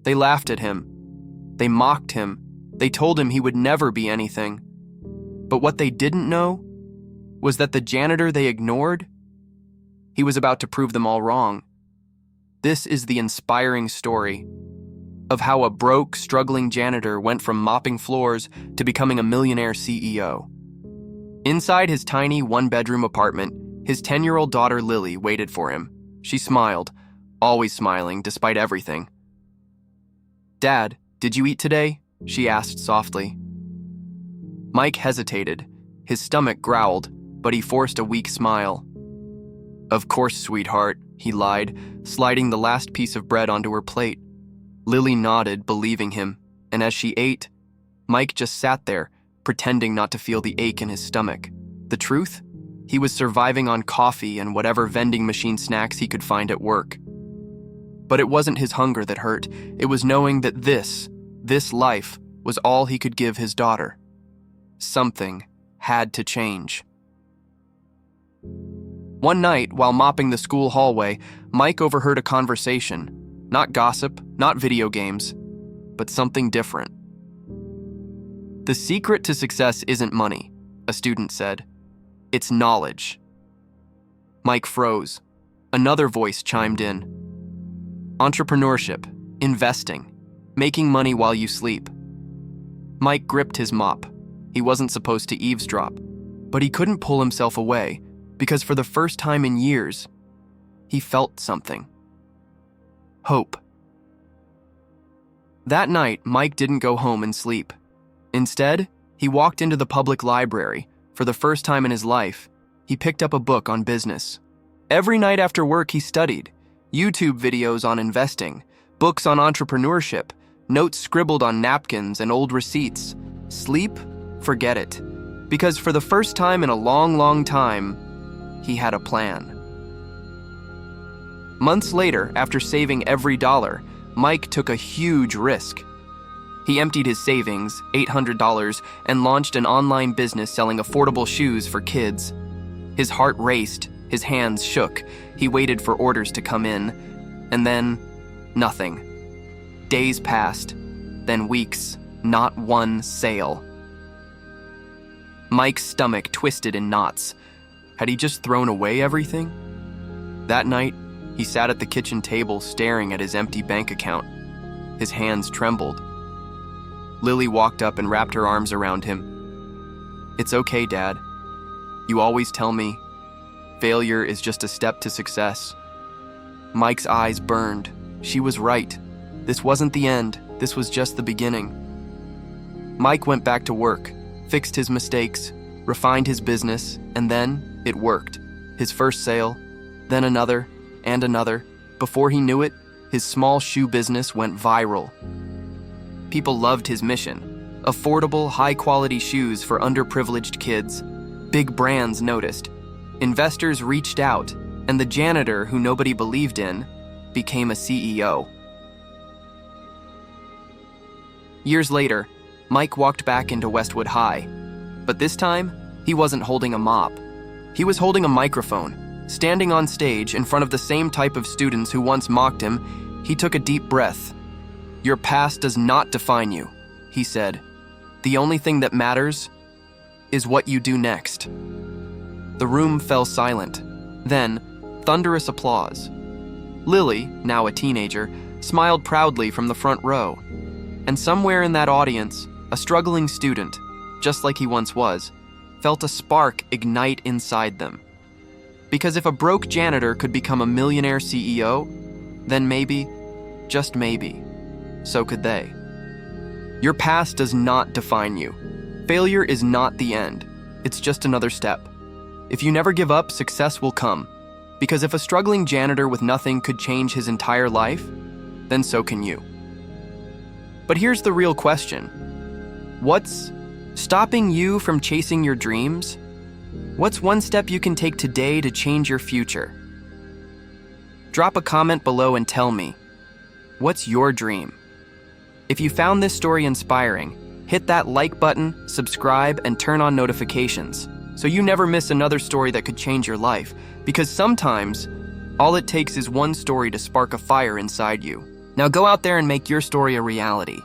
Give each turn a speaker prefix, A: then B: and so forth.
A: They laughed at him. They mocked him. They told him he would never be anything. But what they didn't know was that the janitor they ignored, he was about to prove them all wrong. This is the inspiring story of how a broke, struggling janitor went from mopping floors to becoming a millionaire CEO. Inside his tiny one-bedroom apartment, his 10-year-old daughter Lily waited for him. She smiled, always smiling despite everything. "Dad, did you eat today?" she asked softly. Mike hesitated. His stomach growled, but he forced a weak smile. "Of course, sweetheart," he lied, sliding the last piece of bread onto her plate. Lily nodded, believing him, and as she ate, Mike just sat there, pretending not to feel the ache in his stomach. The truth? He was surviving on coffee and whatever vending machine snacks he could find at work. But it wasn't his hunger that hurt. It was knowing that this life was all he could give his daughter. Something had to change. One night, while mopping the school hallway, Mike overheard a conversation. Not gossip, not video games, but something different. "The secret to success isn't money," a student said. "It's knowledge." Mike froze. Another voice chimed in. "Entrepreneurship, investing, making money while you sleep." Mike gripped his mop. He wasn't supposed to eavesdrop, but he couldn't pull himself away because for the first time in years, he felt something. Hope. That night, Mike didn't go home and sleep. Instead, he walked into the public library. For the first time in his life, he picked up a book on business. Every night after work, he studied. YouTube videos on investing, books on entrepreneurship, notes scribbled on napkins and old receipts. Sleep? Forget it. Because for the first time in a long, long time, he had a plan. Months later, after saving every dollar, Mike took a huge risk. He emptied his savings, $800, and launched an online business selling affordable shoes for kids. His heart raced, his hands shook. He waited for orders to come in, and then nothing. Days passed, then weeks, not one sale. Mike's stomach twisted in knots. Had he just thrown away everything? That night, he sat at the kitchen table staring at his empty bank account. His hands trembled. Lily walked up and wrapped her arms around him. "It's okay, Dad. You always tell me, failure is just a step to success." Mike's eyes burned. She was right. This wasn't the end. This was just the beginning. Mike went back to work, fixed his mistakes, refined his business, and then it worked. His first sale, then another, and another. Before he knew it, his small shoe business went viral. People loved his mission. Affordable, high-quality shoes for underprivileged kids. Big brands noticed. Investors reached out, and the janitor, who nobody believed in, became a CEO. Years later, Mike walked back into Westwood High. But this time, he wasn't holding a mop. He was holding a microphone. Standing on stage in front of the same type of students who once mocked him, he took a deep breath. "Your past does not define you," he said. "The only thing that matters is what you do next." The room fell silent. Then, thunderous applause. Lily, now a teenager, smiled proudly from the front row. And somewhere in that audience, a struggling student, just like he once was, felt a spark ignite inside them. Because if a broke janitor could become a millionaire CEO, then maybe, just maybe, so could they. Your past does not define you. Failure is not the end. It's just another step. If you never give up, success will come. Because if a struggling janitor with nothing could change his entire life, then so can you. But here's the real question. What's stopping you from chasing your dreams? What's one step you can take today to change your future? Drop a comment below and tell me, what's your dream? If you found this story inspiring, hit that like button, subscribe, and turn on notifications so you never miss another story that could change your life. Because sometimes, all it takes is one story to spark a fire inside you. Now go out there and make your story a reality.